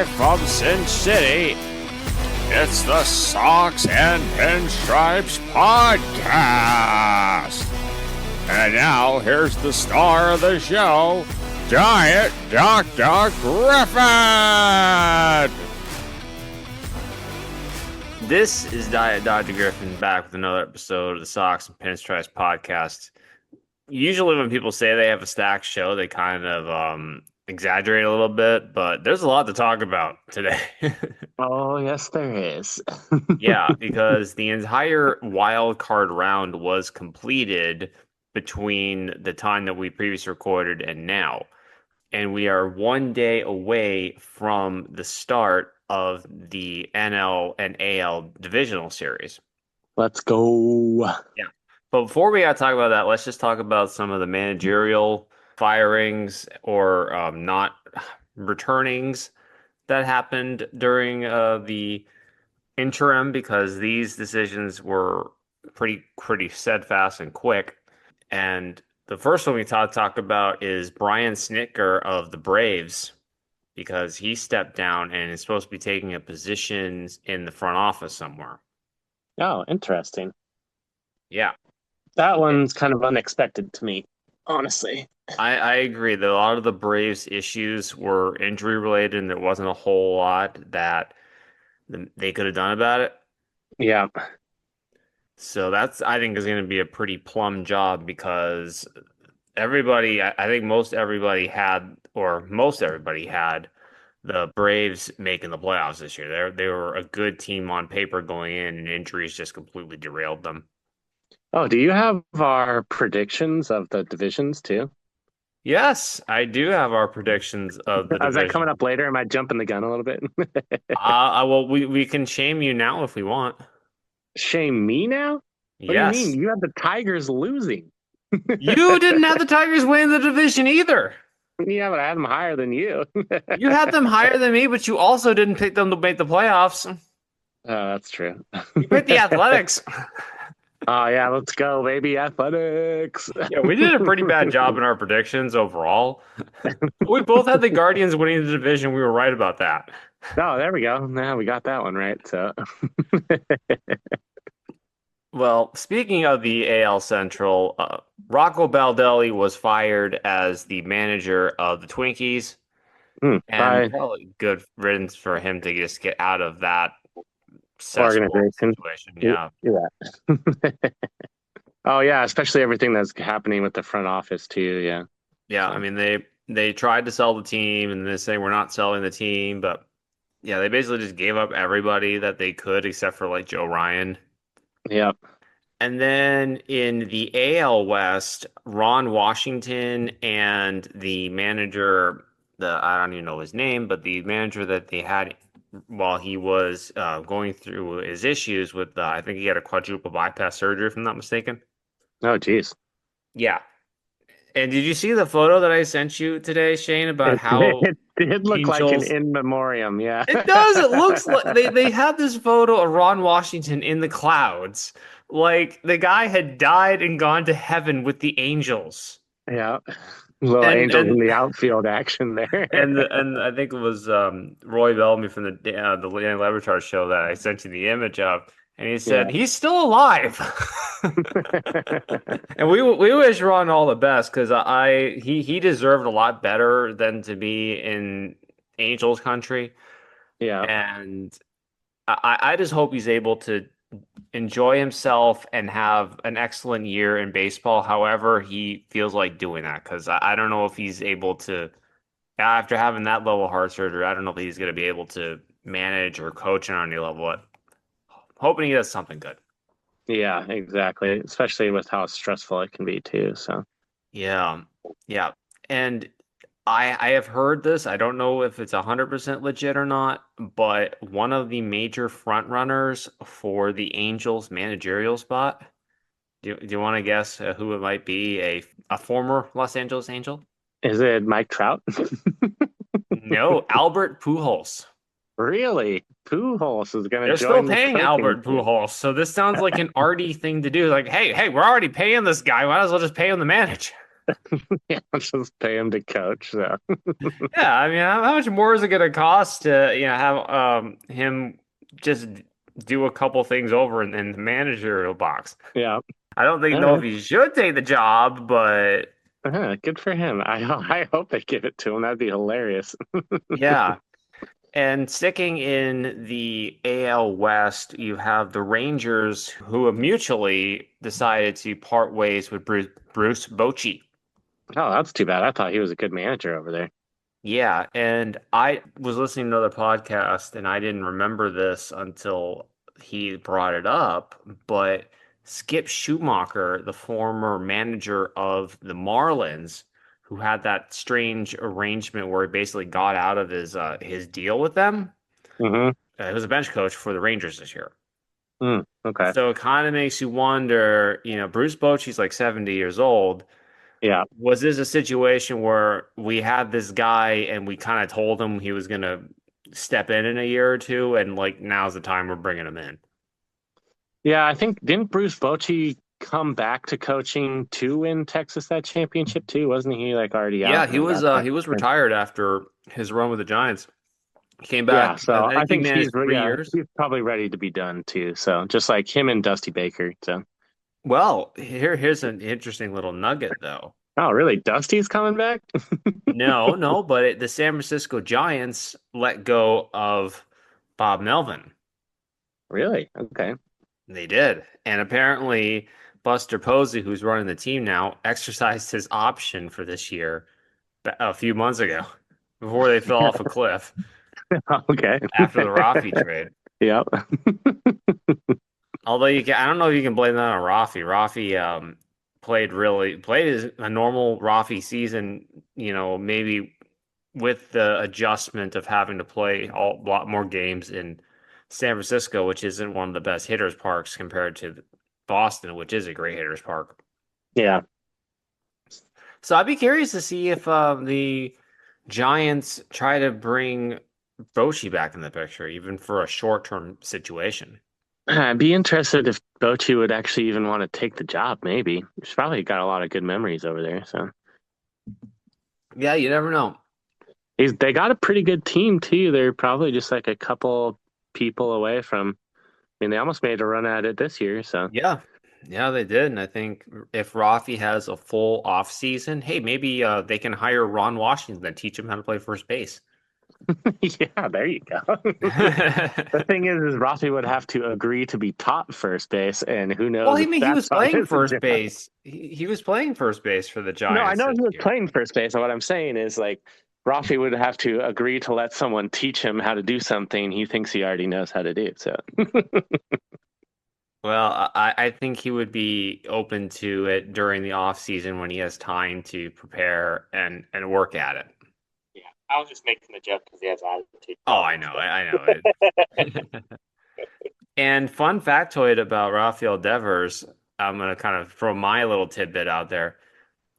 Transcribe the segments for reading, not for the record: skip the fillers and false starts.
Live from Sin City, it's the Socks and Pinstripes Podcast. And now, here's the star of the show, Giant Dr. Griffin! This is Diet Dr. Griffin back with another episode of the Socks and Pinstripes Podcast. Usually when people say they have a stacked show, they kind of exaggerate a little bit, but there's a lot to talk about today. Oh, yes, there is. Yeah, because the entire wild card round was completed between the time that we previously recorded and now. And we are 1 day away from the start of the NL and AL divisional series. Let's go. Yeah. But before we talk about that, let's just talk about some of the managerial firings or not returnings that happened during the interim, because these decisions were pretty steadfast and quick. And the first one we talk about is Brian Snitker of the Braves, because he stepped down and is supposed to be taking a position in the front office somewhere. Oh, interesting. Yeah. That one's kind of unexpected to me, honestly. I agree that a lot of the Braves' issues were injury related, and there wasn't a whole lot that they could have done about it. Yeah. So that's, I think, is going to be a pretty plum job, because everybody, I think most everybody had the Braves making the playoffs this year. They were a good team on paper going in, and injuries just completely derailed them. Oh, do you have our predictions of the divisions too? Yes, I do have our predictions of the division. Is that coming up later? Am I jumping the gun a little bit? Well, we can shame you now if we want. Shame me now? What Yes. do you mean? You have the Tigers losing. You didn't have the Tigers winning the division either. Yeah, but I had them higher than you. You had them higher than me, but you also didn't pick them to make the playoffs. Oh, that's true. You picked the Athletics. Oh, yeah, let's go, baby. Athletics. Yeah, we did a pretty bad job in our predictions overall. We both had the Guardians winning the division. We were right about that. Oh, there we go. Now we got that one right. So, well, speaking of the AL Central, Rocco Baldelli was fired as the manager of the Twinkies. And probably good riddance for him to just get out of that organization situation. Yeah. Oh, yeah, especially everything that's happening with the front office too. Yeah. Yeah, I mean, they tried to sell the team, and they say we're not selling the team, but yeah, they basically just gave up everybody that they could except for like Joe Ryan. Yep. And then in the AL West, Ron Washington and the manager, I don't even know his name, but the manager that they had while he was going through his issues with, I think he had a quadruple bypass surgery, if I'm not mistaken. Oh, geez. Yeah. And did you see the photo that I sent you today, Shane, about how it did look like an in memoriam? Yeah, it does. It looks like they had this photo of Ron Washington in the clouds, like the guy had died and gone to heaven with the Angels. Yeah, little Angels in the outfield action there. and I think it was Roy Bellamy from the Leon Lebertard show that I sent you the image of. And he said, he's still alive. And we wish Ron all the best, because he deserved a lot better than to be in Angels country. Yeah. And I just hope he's able to enjoy himself and have an excellent year in baseball, however he feels like doing that. Because I don't know if he's able to, after having that level of heart surgery, I don't know if he's going to be able to manage or coach on any level. Hoping he does something good. Yeah, exactly. Especially with how stressful it can be too. So yeah. And I have heard this. I don't know if it's 100% legit or not, but one of the major front runners for the Angels managerial spot. Do you want to guess who it might be? A former Los Angeles Angel? Is it Mike Trout? No, Albert Pujols. Really? Pujols is going to They're join still paying Albert Pujols, so this sounds like an arty thing to do. Like, hey, we're already paying this guy. Might as well just pay him to manage. Yeah, just pay him to coach. So Yeah, I mean, how much more is it going to cost to, have him just do a couple things over in the managerial box? yeah, I don't think all know right. if he should take the job, but Good for him. I hope they give it to him. That'd be hilarious. yeah. And sticking in the AL West, you have the Rangers who have mutually decided to part ways with Bruce Bochy. Oh, that's too bad. I thought he was a good manager over there. Yeah, and I was listening to another podcast and I didn't remember this until he brought it up, but Skip Schumacher, the former manager of the Marlins, who had that strange arrangement where he basically got out of his deal with them, Mm-hmm. he was a bench coach for the Rangers this year. Okay. So it kind of makes you wonder, Bruce Bochy's like 70 years old. Yeah. Was this a situation where we had this guy and we kind of told him he was going to step in a year or two, and like now's the time we're bringing him in? Yeah, I think didn't Bruce Bochy come back to coaching to win Texas that championship too? Wasn't he like already Yeah, out he and was got uh back? he was retired after his run with the Giants. He came Yeah, back. I so I think he think managed 3 years. he's probably ready to be done too. So just like him and Dusty Baker. So Well, here's an interesting little nugget though. oh, really? Dusty's coming back? No, no, but the San Francisco Giants let go of Bob Melvin. Really? Okay. They did. And apparently, Buster Posey, who's running the team now, exercised his option for this year a few months ago before they fell off a cliff Okay. after the Rafi trade. Yep. Although I don't know if you can blame that on Rafi. Rafi played a normal Rafi season, maybe with the adjustment of having to play a lot more games in San Francisco, which isn't one of the best hitters parks compared to Boston, which is a great hitters park. Yeah. So I'd be curious to see if the Giants try to bring Bochy back in the picture, even for a short-term situation. I'd be interested if Bochy would actually even want to take the job, maybe. He's probably got a lot of good memories over there. So Yeah, you never know. they got a pretty good team too. They're probably just like a couple people away from I mean, they almost made a run at it this year, so Yeah. Yeah, they did. And I think if Rafi has a full off season, hey, maybe they can hire Ron Washington and teach him how to play first base. yeah, there you go. The thing is Rafi would have to agree to be taught first base, and who knows Well, I if mean, he that's was on playing his first agenda. base. He was playing first base for the No, I Giants know this he was year. playing first base, and what I'm saying is like Rafi would have to agree to let someone teach him how to do something he thinks he already knows how to do. So Well, I think he would be open to it during the off season when he has time to prepare and work at it. yeah, I was just making the joke because he has attitude. Oh, I know, I know it. And fun factoid about Rafael Devers, I'm gonna kind of throw my little tidbit out there.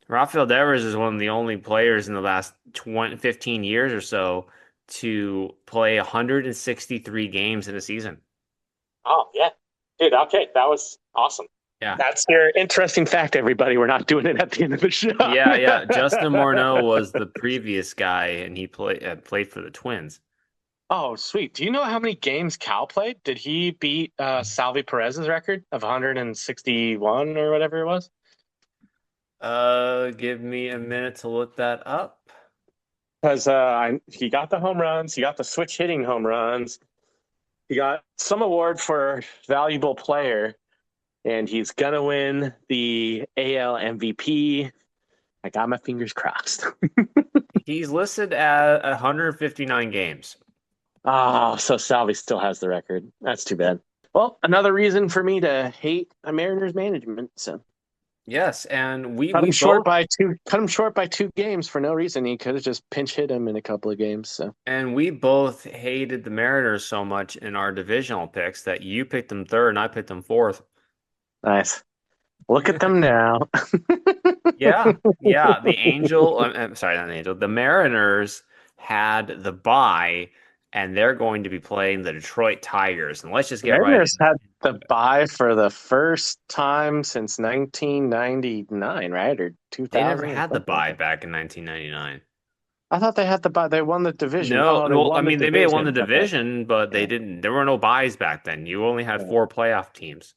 Rafael Devers is one of the only players in the last 15 years or so to play 163 games in a season. Oh yeah, dude. Okay, that was awesome. Yeah. That's your interesting fact, everybody. We're not doing it at the end of the show. Yeah. Justin Morneau was the previous guy, and he played for the Twins. Oh, sweet. Do you know how many games Cal played? Did he beat Salvi Perez's record of 161 or whatever it was? Give me a minute to look that up. Because he got the home runs, he got the switch hitting home runs, he got some award for valuable player, and he's gonna win the AL MVP. I got my fingers crossed. He's listed at 159 games. Oh, so Salvi still has the record. That's too bad. Well, another reason for me to hate a Mariners management. So Yes, and cut him we short both by two. Cut him short by 2 games for no reason. He could have just pinch hit him in a couple of games. So hated the Mariners so much in our divisional picks that you picked them third and I picked them fourth. nice. Look at them now. Yeah. The Angel, I'm sorry, not the Angel. The Mariners had the bye and they're going to be playing the Detroit Tigers. And let's just The get right Mariners into had the bye for the first time since 1999, right? Or They never 2000 or had the something like bye that. back in 1999. I thought they had the bye. They won the division. No, Oh, they well, I won the mean, they may have won the division. Okay. division, but they Yeah. didn't. There were no buys back then. You only had Yeah. 4 playoff teams.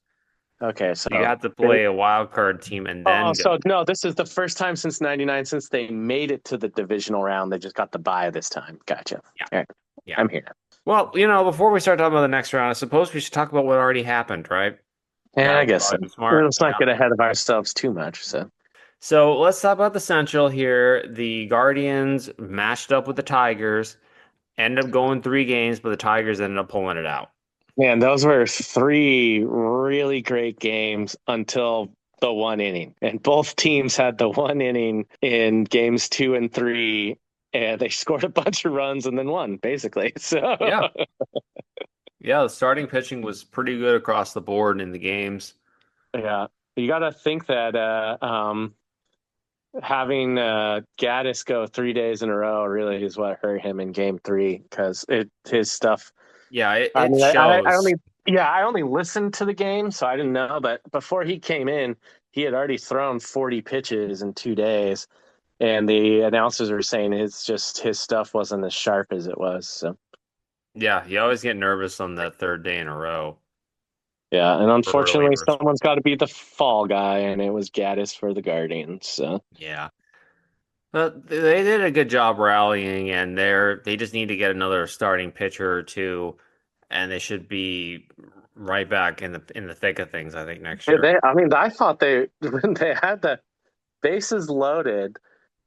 Okay. So you had to They, play a wild card team and oh, then go. so no, this is the first time since 99 since they made it to the divisional round. They just got the bye this time. Gotcha. Yeah, All right. yeah. I'm here. Well, before we start talking about the next round, I suppose we should talk about what already happened, right? Yeah, That I would guess so. probably be smart. Let's not Yeah. get ahead of ourselves too much. So, So let's talk about the Central here. The Guardians matched up with the Tigers, ended up going 3 games, but the Tigers ended up pulling it out. man, those were 3 really great games until the 1 inning. And both teams had the 1 inning in games 2 and 3. And they scored a bunch of runs and then won, basically. So, Yeah. Yeah, the starting pitching was pretty good across the board in the games. yeah, you got to think that having Gaddis go 3 days in a row really is what hurt him in game 3 because his stuff. Yeah, I it mean, I shows. only listened to the game, so I didn't know. But before he came in, he had already thrown 40 pitches in 2 days, and the announcers were saying his stuff wasn't as sharp as it was. So Yeah, you always get nervous on that 3rd day in a row yeah, and for unfortunately, relievers. someone's got to be the fall guy, and it was Gaddis for the Guardians. So Yeah. But they did a good job rallying, and they just need to get another starting pitcher or two, and they should be right back in the thick of things, I think, next year. I mean, I thought they when they had the bases loaded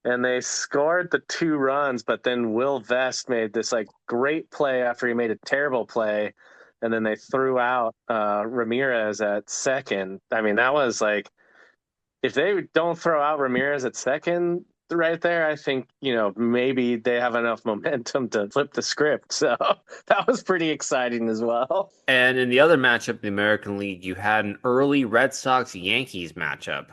and they scored the 2 runs, but then Will Vest made this like great play after he made a terrible play, and then they threw out Ramirez at second. I mean, that was like if they don't throw out Ramirez at second right there, I think maybe they have enough momentum to flip the script. So that was pretty exciting as well. And in the other matchup in the American League, you had an early Red Sox-Yankees matchup.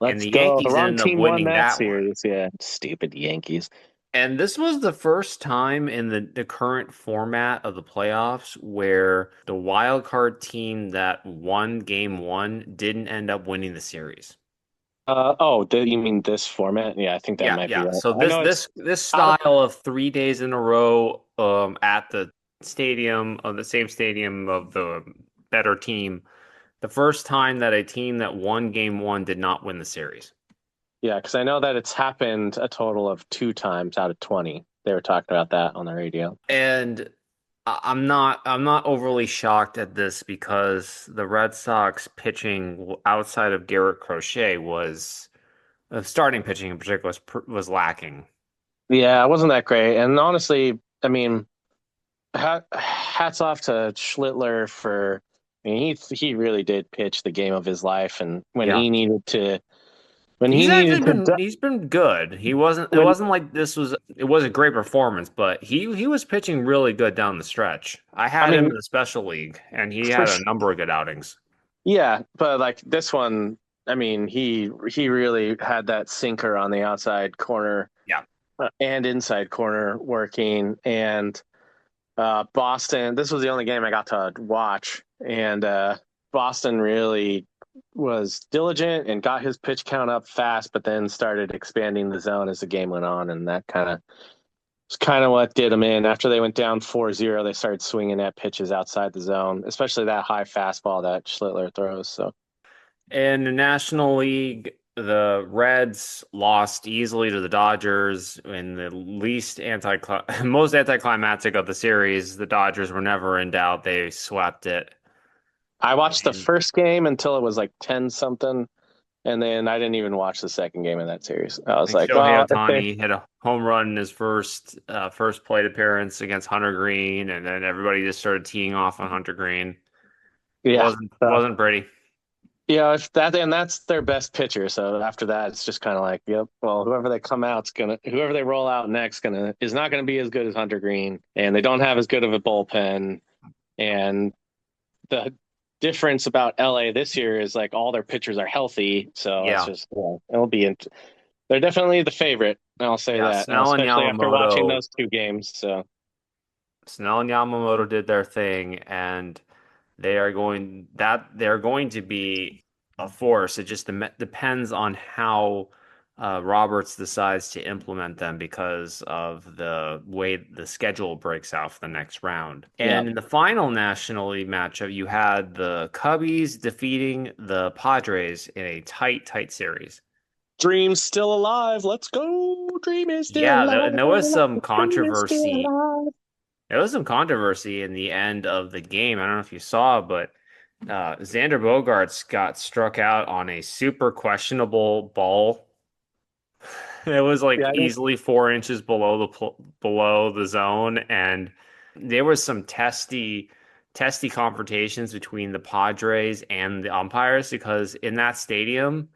And Let's the go. The Yankees wrong ended up team won winning that that one. series. Yeah, stupid Yankees. And this was the first time in the current format of the playoffs where the wild card team that won game 1 didn't end up winning the series. You mean this format? Yeah, I think that Yeah, might be yeah. right. So I know it's this out style of 3 days in a row at the stadium of the same stadium of the better team, the first time that a team that won game 1 did not win the series. yeah, because I know that it's happened a total of 2 times out of 20. They were talking about that on the radio. And I'm not overly shocked at this because the Red Sox pitching outside of Garrett Crochet was starting pitching in particular was lacking. Yeah, it wasn't that great. And honestly, I mean, hats off to Schlittler for. I mean, he really did pitch the game of his life, and when Yeah. he needed to, He's been good. It when wasn't like it was a great performance, but he was pitching really good down the stretch. I I had him mean, in the special league and he for had a number of good outings. yeah, but like this one, I mean, he really had that sinker on the outside corner, Yeah. and inside corner working, and Boston. This was the only game I got to watch, and Boston really was diligent and got his pitch count up fast, but then started expanding the zone as the game went on, and that kind of what did them in. After they went down 4-0, they started swinging at pitches outside the zone, especially that high fastball that Schlittler throws. So, In the National League, the Reds lost easily to the Dodgers in the most anticlimactic of the series. The Dodgers were never in doubt. They swept it. I watched the And first game until it was like 10 something, and then I didn't even watch the second game of that series. I I was think like, Shohei well, if they Ohtani hit a home run in his first plate appearance against Hunter Green, and then everybody just started teeing off on Hunter Green. yeah. Wasn't pretty. Yeah, if that and that's their best pitcher. So after that, it's just kind of like, yep. Well, whoever they roll out next is not gonna be as good as Hunter Green, and they don't have as good of a bullpen. And the difference about LA this year is like all their pitchers are healthy, so it's Yeah. just it'll be. They're definitely the favorite. I'll say Yeah, that, Snell and especially after watching Yamamoto. those 2 games. So Snell and Yamamoto did their thing, and they're going to be a force. It just depends on how Roberts decides to implement them because of the way the schedule breaks out for the next round. Yeah. And in the final National League matchup, you had the Cubbies defeating the Padres in a tight series. Dream's still alive. Let's go. Dream is still Yeah, alive. there was some Dream is still controversy. alive. There was some controversy in the end of the game. I don't know if you saw, but Xander Bogaerts got struck out on a super questionable ball. It was like Yeah, easily 4 inches below the zone, and there was some testy confrontations between the Padres and the umpires because in that stadium,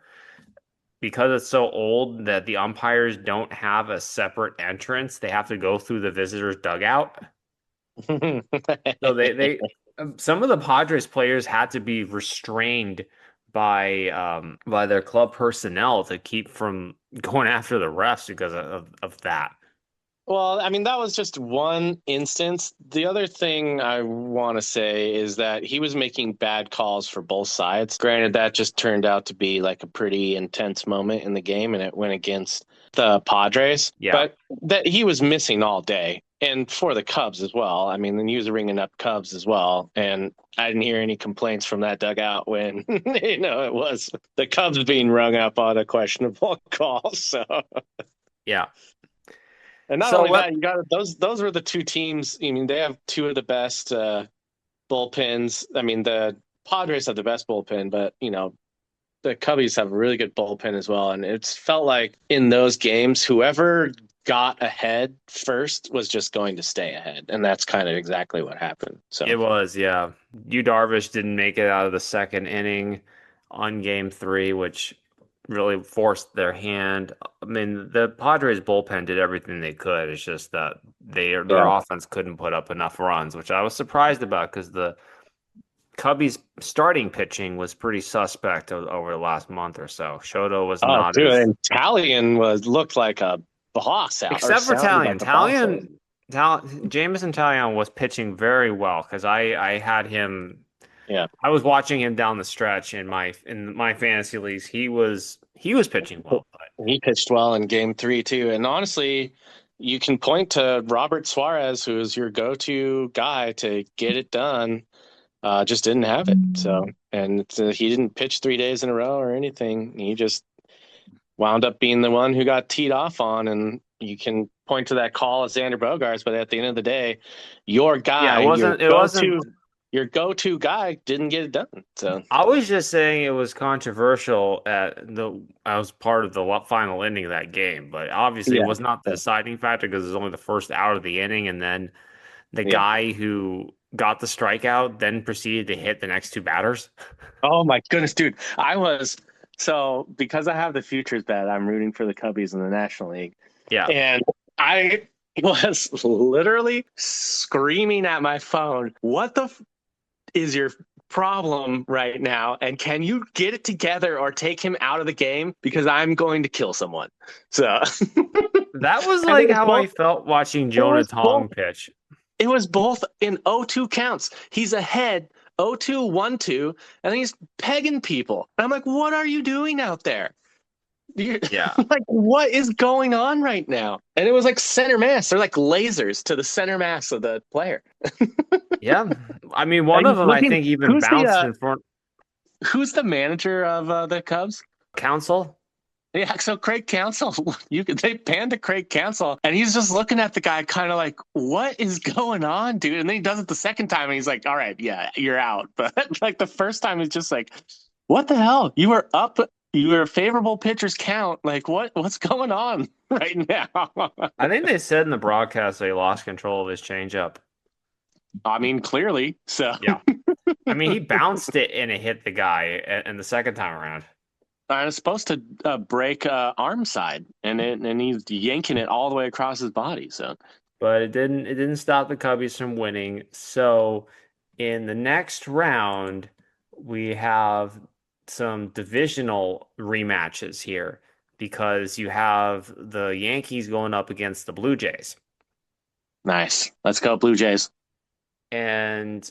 because it's so old that the umpires don't have a separate entrance, they have to go through the visitors' dugout. So they some of the Padres players had to be restrained by their club personnel to keep from going after the refs because of that. Well, I mean, that was just one instance. The other thing I want to say is that he was making bad calls for both sides. Granted, that just turned out to be like a pretty intense moment in the game, and it went against the Padres. Yeah. But that he was missing all day, and for the Cubs as well. I mean, he was ringing up Cubs as well, and I didn't hear any complaints from that dugout when it was the Cubs being rung up on a questionable call. So. Yeah. And not only that, you got those were the two teams. I mean, they have two of the best bullpens. I mean, the Padres have the best bullpen, but the Cubbies have a really good bullpen as well. And it's felt like in those games, whoever got ahead first was just going to stay ahead, and that's kind of exactly what happened. So it was, yeah. Yu Darvish didn't make it out of the second inning on Game 3, which really forced their hand. I mean, the Padres bullpen did everything they could. It's just that their offense couldn't put up enough runs, which I was surprised about because the Cubbies starting pitching was pretty suspect over the last month or so. Shoto was not dude, as and Talion looked like a boss out, except for Talion. Like Jameson Talion was pitching very well because I had him. Yeah, I was watching him down the stretch in my fantasy leagues. He was pitching well. But he pitched well in Game 3 too. And honestly, you can point to Robert Suarez, who is your go-to guy to get it done. Just didn't have it. So, and he didn't pitch 3 days in a row or anything. He just wound up being the one who got teed off on. And you can point to that call as Xander Bogaerts, but at the end of the day, your guy, your go-to guy didn't get it done. So I was just saying it was controversial I was part of the final inning of that game, but obviously it was not the deciding factor because it was only the first out of the inning, and then the guy who got the strikeout then proceeded to hit the next two batters. Oh my goodness, dude! Because I have the futures bet, I'm rooting for the Cubbies in the National League. Yeah, and I was literally screaming at my phone, "What the is your problem right now? And can you get it together or take him out of the game? Because I'm going to kill someone." So that was like how I felt watching Jonah Tong pitch. It was both in 0-2 counts. He's ahead 0-2, 1-2, and he's pegging people. And I'm like, what are you doing out there? Like, what is going on right now? And it was like center mass. They're like lasers to the center mass of the player. Yeah. I mean, one of them, I think, even bounced in front. Who's the manager of the Cubs? Counsell? Yeah, so Craig Counsell, they panned to Craig Counsell, and he's just looking at the guy kind of like, what is going on, dude? And then he does it the second time, and he's like, all right, yeah, you're out. But like the first time, it's just like, what the hell? You were up. You were favorable pitchers count. Like, what's going on right now? I think they said in the broadcast they lost control of his changeup. I mean, clearly. So yeah. I mean, he bounced it and it hit the guy in the second time around. It's supposed to break arm side, and he's yanking it all the way across his body. So, but it didn't stop the Cubbies from winning. So, in the next round, we have some divisional rematches here because you have the Yankees going up against the Blue Jays. Nice. Let's go Blue Jays. And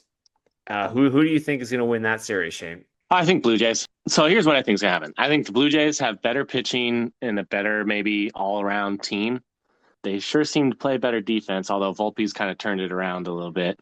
who do you think is going to win that series, Shane? I think Blue Jays. So here's what I think is going to happen. I think the Blue Jays have better pitching and a better, maybe all-around team. They sure seem to play better defense, although Volpe's kind of turned it around a little bit.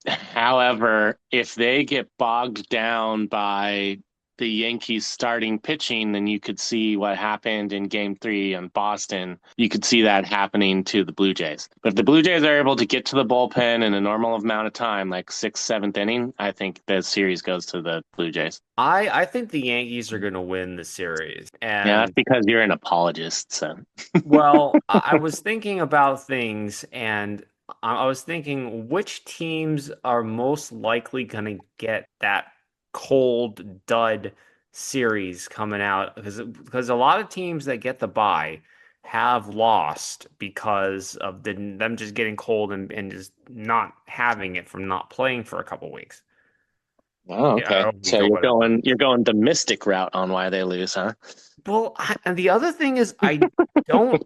However, if they get bogged down by the Yankees starting pitching, then you could see what happened in Game 3 in Boston. You could see that happening to the Blue Jays. But if the Blue Jays are able to get to the bullpen in a normal amount of time, like 6th, 7th inning, I think the series goes to the Blue Jays. I think the Yankees are going to win the series. And yeah, that's because you're an apologist. So, well, I was thinking about things, and I was thinking which teams are most likely going to get that cold dud series coming out, because a lot of teams that get the bye have lost because of them just getting cold and just not having it from not playing for a couple weeks. oh, okay. Yeah, So you're going the mystic route on why they lose, huh? Well, and the other thing is, don't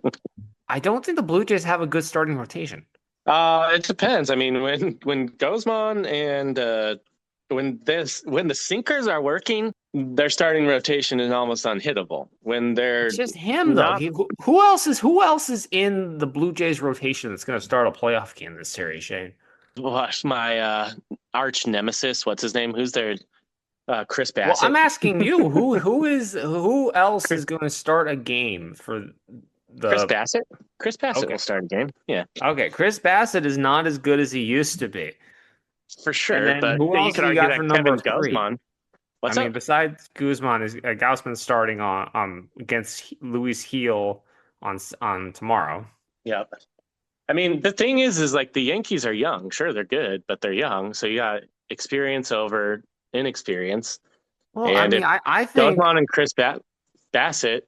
think the Blue Jays have a good starting rotation. It depends. I mean, when Guzman and when the sinkers are working, their starting rotation is almost unhittable. When they're It's just him not, though. Who else is in the Blue Jays rotation that's going to start a playoff game this series, Shane? gosh, my arch nemesis, what's his name? Who's their Chris Bassett? Well, I'm asking you, who else is going to start a game for the Chris Bassett? Chris Bassett Okay. will start a game. Yeah, Okay, Chris Bassett is not as good as he used to be. for sure. And then But who you else could have you argue got for that number Kevin 3? Guzman. What's I mean, up? besides Guzman, is Gaussman starting on against Luis Heel on tomorrow. Yep. I mean, the thing is like the Yankees are young. Sure, they're good, but they're young. So you got experience over inexperience. Well, And I mean, if I think Guzman and Chris Bassett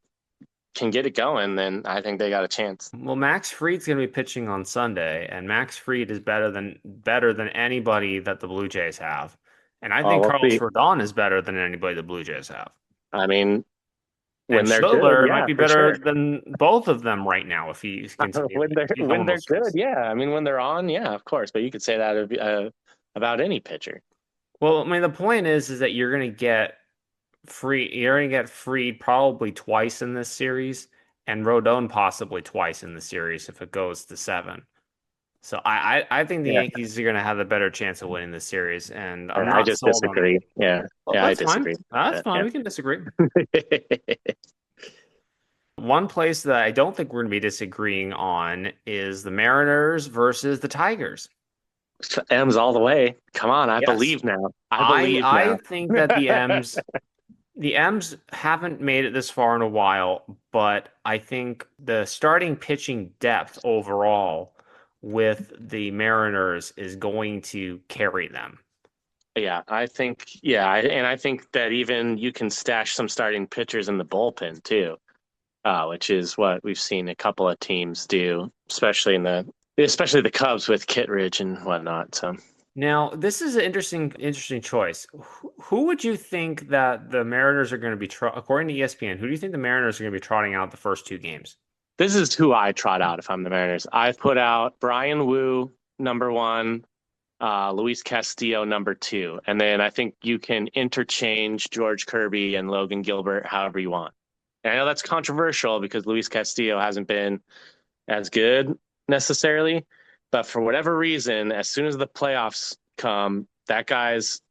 can get it going, then I think they got a chance. Max Fried's going to be pitching on Sunday, and Max Fried is better than anybody that the Blue Jays have, and I think We'll Carlos see. Rodon is better than anybody the Blue Jays have. I mean, when And they're good, Schiller yeah, might be for better sure. than both of them right now if he's continuing. When they're good, yeah. I mean, when they're on, yeah, of course. But you could say that about any pitcher. Well, I mean, the point is that you're going to get Fried probably twice in this series, and Rodon possibly twice in the series if it goes to 7. So I think the Yeah. Yankees are going to have a better chance of winning this series, and I'm I not just sold on disagree. it. Yeah, Well, yeah, I that's fine. disagree. That's fine. We can disagree. One place that I don't think we're going to be disagreeing on is the Mariners versus the Tigers. M's all the way. Come on, I Yes. believe now. I believe now. I think that the M's haven't made it this far in a while, but I think the starting pitching depth overall with the Mariners is going to carry them. Yeah, I think, and I think that even you can stash some starting pitchers in the bullpen too, which is what we've seen a couple of teams do, especially the Cubs with Kittredge and whatnot. So now, this is an interesting choice. Who would you think that the Mariners are going to be, according to ESPN, who do you think the Mariners are going to be trotting out the first 2 games? this is who I trot out if I'm the Mariners. I've put out Brian Wu, number 1, Luis Castillo, number 2. And then I think you can interchange George Kirby and Logan Gilbert however you want. And I know that's controversial because Luis Castillo hasn't been as good necessarily, but for whatever reason, as soon as the playoffs come, that guy's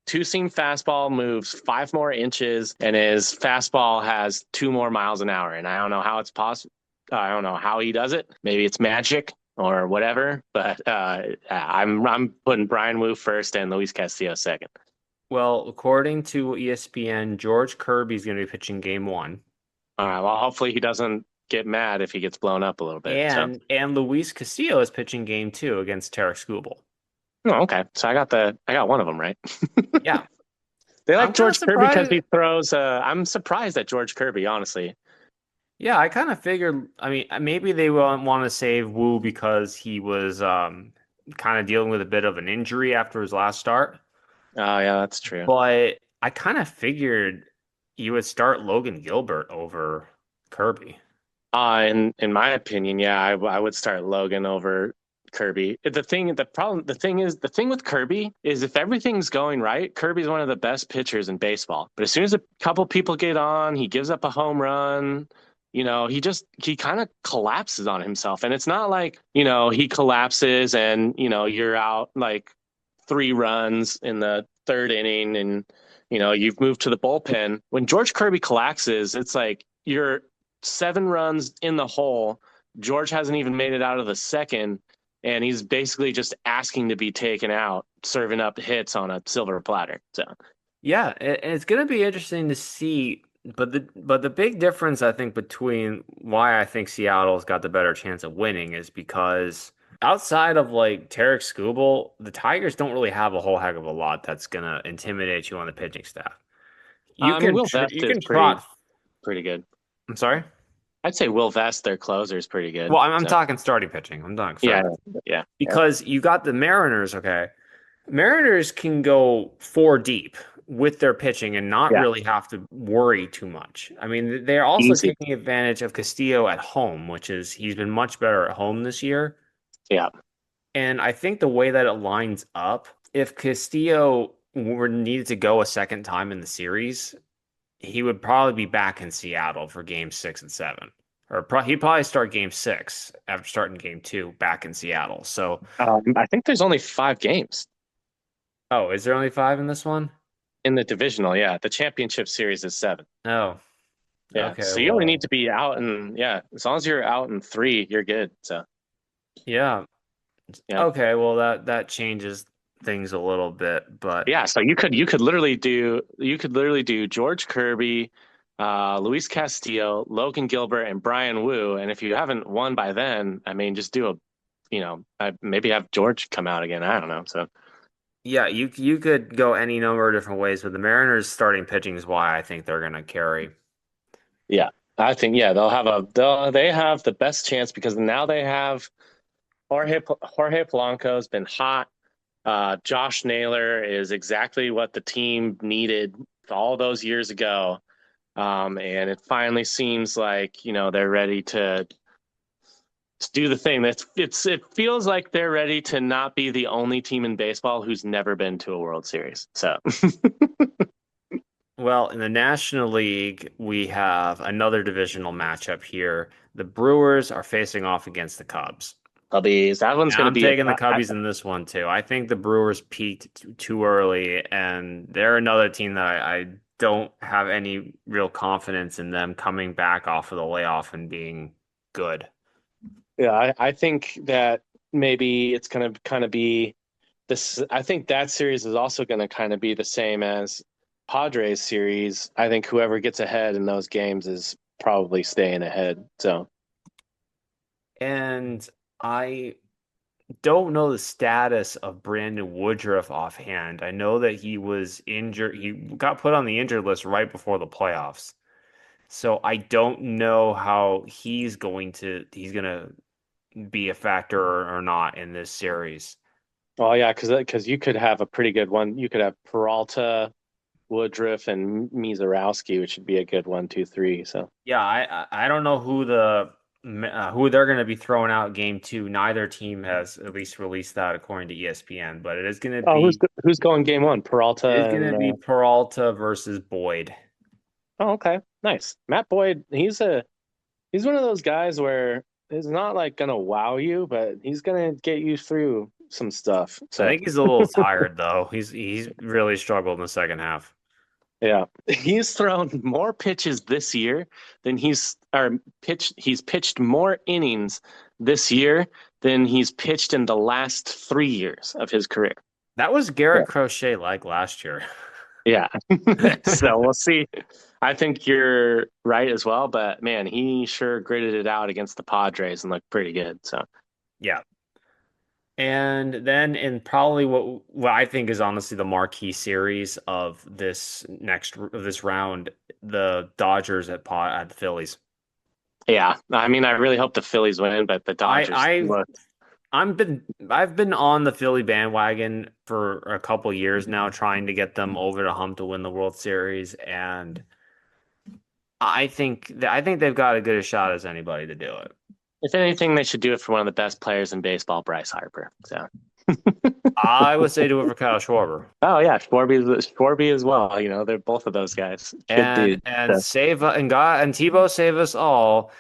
2-seam fastball moves 5 more inches and his fastball has 2 more miles an hour. And I don't know how it's possible. I don't know how he does it. Maybe it's magic or whatever, but I'm putting Brian Wu first and Luis Castillo second. Well, according to ESPN, George Kirby is going to be pitching game 1. All right. Well, hopefully he doesn't get mad if he gets blown up a little bit. And Luis Castillo is pitching game 2 against Tarek Skubal. Oh, okay. So I got one of them right. Yeah. They like I'm George kinda Kirby because surprised- he throws. I'm surprised at George Kirby, honestly. Yeah, I kind of figured, I mean, maybe they want to save Wu because he was kind of dealing with a bit of an injury after his last start. Oh, yeah, that's true. But I kind of figured you would start Logan Gilbert over Kirby. In my opinion, yeah, I would start Logan over Kirby. The thing with Kirby is if everything's going right, Kirby's one of the best pitchers in baseball. But as soon as a couple people get on, he gives up a home run. He kind of collapses on himself. And it's not like, he collapses and, you're out like 3 runs in the third inning and, you've moved to the bullpen. When George Kirby collapses, it's like you're 7 runs in the hole. George hasn't even made it out of the second, and he's basically just asking to be taken out, serving up hits on a silver platter. So, Yeah, it's going to be interesting to see. But the big difference, I think, between why I think Seattle's got the better chance of winning is because outside of like Tarek Skubal, the Tigers don't really have a whole heck of a lot that's going to intimidate you on the pitching staff. Will Vest You is can trot. pretty good. I'm sorry? I'd say Will Vest, their closer, is pretty good. Well, I'm talking starting pitching. I'm talking starting. Yeah. Because you got the Mariners, okay? Mariners can go 4 deep with their pitching and not really have to worry too much. I mean, they're also taking advantage of Castillo at home, he's been much better at home this year. Yeah. And I think the way that it lines up, if Castillo were needed to go a second time in the series, he would probably be back in Seattle for game 6 and 7. Or he'd probably start game 6 after starting game 2 back in Seattle. So I think there's only 5 games. Oh, is there only 5 in this one? In the divisional, yeah. The championship series is 7. Oh. Yeah. Okay, So you only need to be out as long as you're out in 3, you're good. So yeah. Okay, well that changes things a little bit, but yeah, so you could literally do George Kirby, Luis Castillo, Logan Gilbert, and Brian Wu. And if you haven't won by then, I mean, just do maybe have George come out again. I don't know. So yeah, you could go any number of different ways, but the Mariners starting pitching is why I think they're gonna carry. Yeah, I think they have the best chance because now they have Jorge Polanco's been hot. Josh Naylor is exactly what the team needed all those years ago. And it finally seems like, they're ready to do the thing. It feels like they're ready to not be the only team in baseball who's never been to a World Series. So, well, in the National League, we have another divisional matchup here. The Brewers are facing off against the Cubs. Cubbies. That one's going to be. I'm taking the Cubbies in this one too. I think the Brewers peaked too early, and they're another team that I don't have any real confidence in them coming back off of the layoff and being good. Yeah, I think that maybe it's going to kind of be this. I think that series is also going to kind of be the same as Padres series. I think whoever gets ahead in those games is probably staying ahead. So, and I don't know the status of Brandon Woodruff offhand. I know that he was injured. He got put on the injured list right before the playoffs. So I don't know how he's going to be a factor or not in this series. Oh yeah, because you could have a pretty good one. You could have Peralta, Woodruff, and Mizorowski, which would be a good 1, 2, 3. So yeah, I don't know who they're going to be throwing out game 2. Neither team has at least released that according to ESPN, but it is going to be who's going game 1? Peralta. It's going to be Peralta versus Boyd. Oh, okay, nice. Matt Boyd, he's one of those guys where he's not like going to wow you, but he's going to get you through some stuff. So I think he's a little tired though. He's really struggled in the second half. Yeah, he's thrown more pitches this year than he's pitched more innings this year than he's pitched in the last 3 years of his career. That was Garrett Crochet like last year. Yeah. So we'll see. I think you're right as well, but man, he sure gritted it out against the Padres and looked pretty good. So yeah. And then in probably what I think is honestly the marquee series of this round, the Dodgers at the Phillies. Yeah, I mean, I really hope the Phillies win, but the Dodgers. I've been on the Philly bandwagon for a couple years now, trying to get them over the hump to win the World Series, and I think they've got as good a shot as anybody to do it. If anything, they should do it for one of the best players in baseball, Bryce Harper. So. I would say do it for Kyle Schwarber. Oh yeah, Schwarby as well. You know, they're both of those guys. Good dude. And So, save and God and Tebow save us all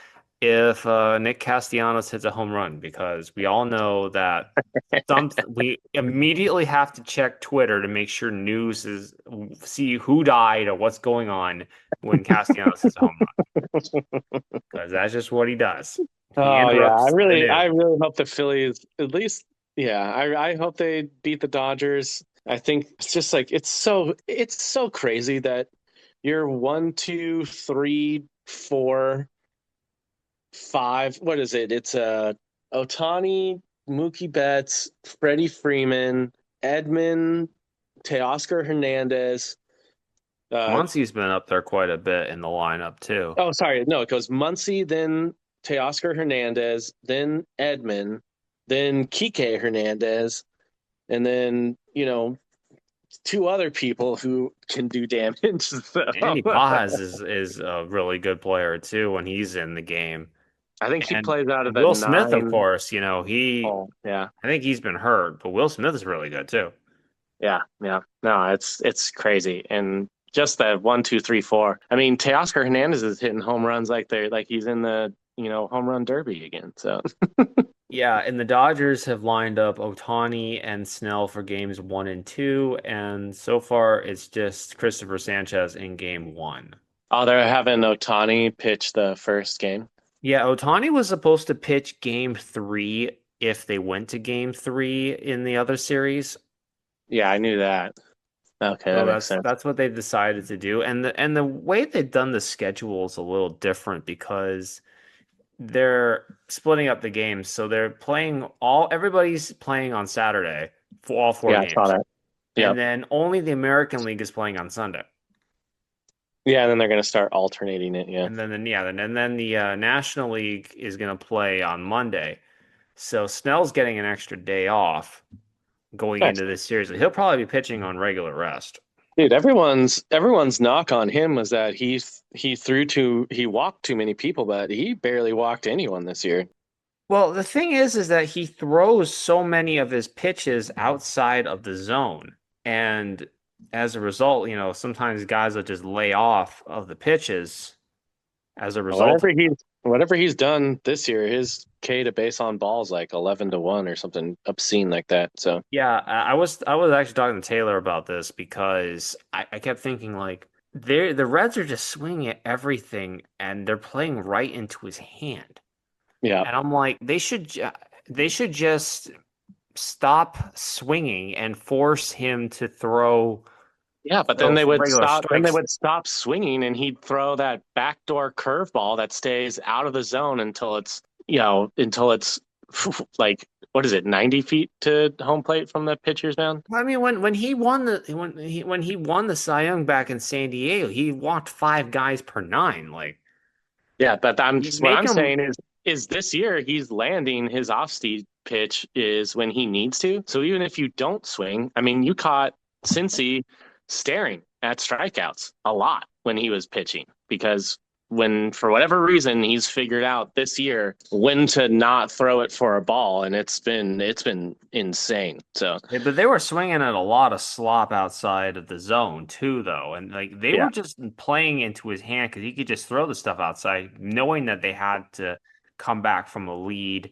if Nick Castellanos hits a home run, because we all know that we immediately have to check Twitter to make sure news is see who died or what's going on when Castellanos hits a home run, because that's just what he does. He oh yeah, interrupts the news. I really hope the Phillies at least. Yeah, I hope they beat the Dodgers. I think it's just like it's so crazy that you're 1, 2, 3, 4, 5. What is it? It's Otani, Mookie Betts, Freddie Freeman, Edman, Teoscar Hernandez. Muncie's been up there quite a bit in the lineup too. Oh, sorry. No, it goes Muncy, then Teoscar Hernandez, then Edman, then Kike Hernandez, and then, two other people who can do damage. So. Andy Paz is a really good player too when he's in the game. I think he And plays out of the Will Smith, of 9. course, Yeah. I think he's been hurt, but Will Smith is really good too. Yeah. Yeah. No, it's crazy. And just that 1, 2, 3, 4. I mean, Teoscar Hernandez is hitting home runs like he's in the, home run derby again. So. Yeah, and the Dodgers have lined up Otani and Snell for games 1 and 2, and so far it's just Christopher Sanchez in game 1. Oh, they're having Otani pitch the first game. Yeah, Otani was supposed to pitch game 3 if they went to game 3 in the other series. Yeah, I knew that. Okay, that makes sense. That's what they decided to do, and the way they've done the schedule is a little different because they're splitting up the games, so they're playing everybody's playing on Saturday for all 4 games. I saw that. Yep. And then only the American League is playing on Sunday. Yeah, and then they're going to start alternating it. Yeah, and then the National League is going to play on Monday. So Snell's getting an extra day off going into this series. He'll probably be pitching on regular rest. Dude, everyone's knock on him was that he walked too many people, but he barely walked anyone this year. Well, the thing is that he throws so many of his pitches outside of the zone, and as a result, sometimes guys will just lay off of the pitches as a result. Whatever he's done this year, his K to base on balls like 11-1 or something obscene like that. So yeah, I was actually talking to Taylor about this because I kept thinking like the Reds are just swinging at everything and they're playing right into his hand. Yeah, and I'm like they should just stop swinging and force him to throw. Yeah, but then they would stop. Then they would stop swinging, and he'd throw that backdoor curveball that stays out of the zone until it's like, what is it, 90 feet to home plate from the pitcher's mound? I mean, when he won the Cy Young back in San Diego, he walked 5 guys per 9. Like, yeah, but what I'm saying is this year he's landing his off-speed pitch is when he needs to. So even if you don't swing, I mean, you caught Cincy staring at strikeouts a lot when he was pitching because when for whatever reason he's figured out this year when to not throw it for a ball, and it's been insane. So but they were swinging at a lot of slop outside of the zone too, though, and like they were just playing into his hand because he could just throw the stuff outside, knowing that they had to come back from a lead.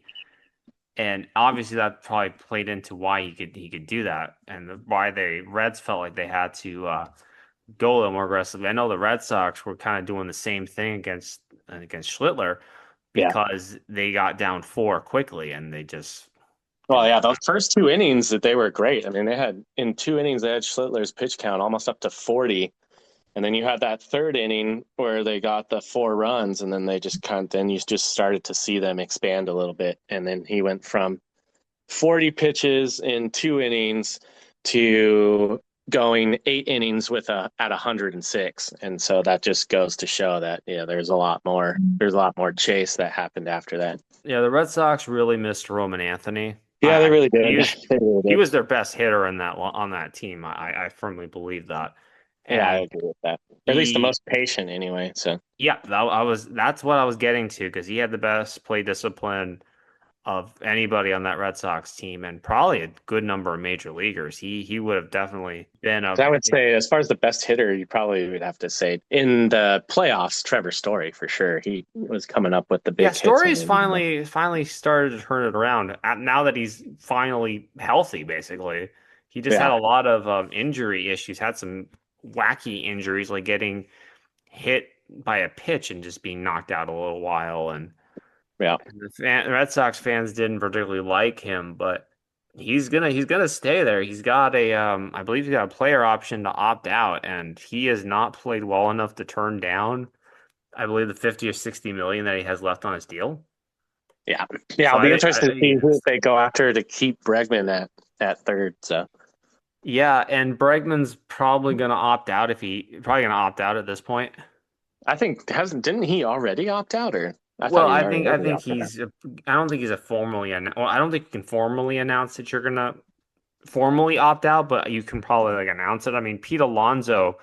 And obviously that probably played into why he could do that and why the Reds felt like they had to go a little more aggressively. I know the Red Sox were kind of doing the same thing against Schlittler because they got down 4 quickly and they just. Well, yeah, those first 2 innings that they were great. I mean, in 2 innings they had Schlittler's pitch count almost up to 40. And then you had that 3rd inning where they got the 4 runs, and then you just started to see them expand a little bit. And then he went from 40 pitches in 2 innings to going 8 innings at 106. And so that just goes to show that there's a lot more chase that happened after that. Yeah, the Red Sox really missed Roman Anthony. Yeah, they really did. He was their best hitter on that team. I firmly believe that. Yeah, I And agree with that. Or at least the he, most patient anyway. So yeah, that's what I was getting to because he had the best play discipline of anybody on that Red Sox team and probably a good number of major leaguers. He would have definitely been a. I would say, as far as the best hitter, you probably would have to say in the playoffs, Trevor Story for sure. He was coming up with the Yeah, big hits. Story's finally started to turn it around. Now that he's finally healthy, basically, he just had Yeah, a lot of injury issues. Had some wacky injuries, like getting hit by a pitch and just being knocked out a little while. And yeah. the Red Sox fans didn't particularly like him, but he's gonna stay there. He's got a I believe he's got a player option to opt out, and he has not played well enough to turn down, I believe, the 50 or 60 million that he has left on his deal. Yeah, So I'll be I interested to think see who it's, they go after to keep Bregman at third. So yeah, and Bregman's probably gonna opt out at this point. I think didn't he already opt out, or I thought Well, he I already think opted out. I don't think he's a formally well, I don't think you can formally announce that you're gonna formally opt out, but you can probably like announce it. I mean, Pete Alonso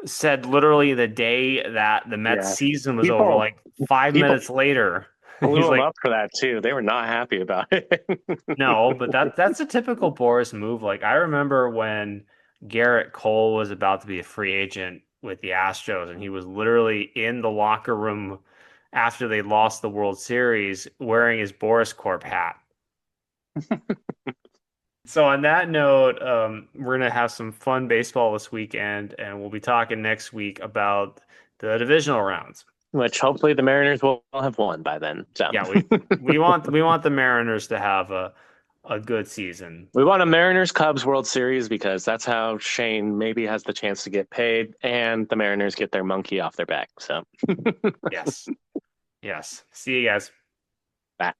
said literally the day that the Mets Yeah, season was over, people like five people minutes later, blew he's him like, up for that too. They were not happy about it. no, but that's a typical Boris move. Like I remember when Garrett Cole was about to be a free agent with the Astros, and he was literally in the locker room after they lost the World Series wearing his Boris Corp hat. So on that note, we're gonna have some fun baseball this weekend, and we'll be talking next week about the divisional rounds. Which hopefully the Mariners will have won by then. So Yeah, we want the Mariners to have a good season. we want a Mariners Cubs World Series because that's how Shane maybe has the chance to get paid, and the Mariners get their monkey off their back. So Yes. Yes. See you guys. bye.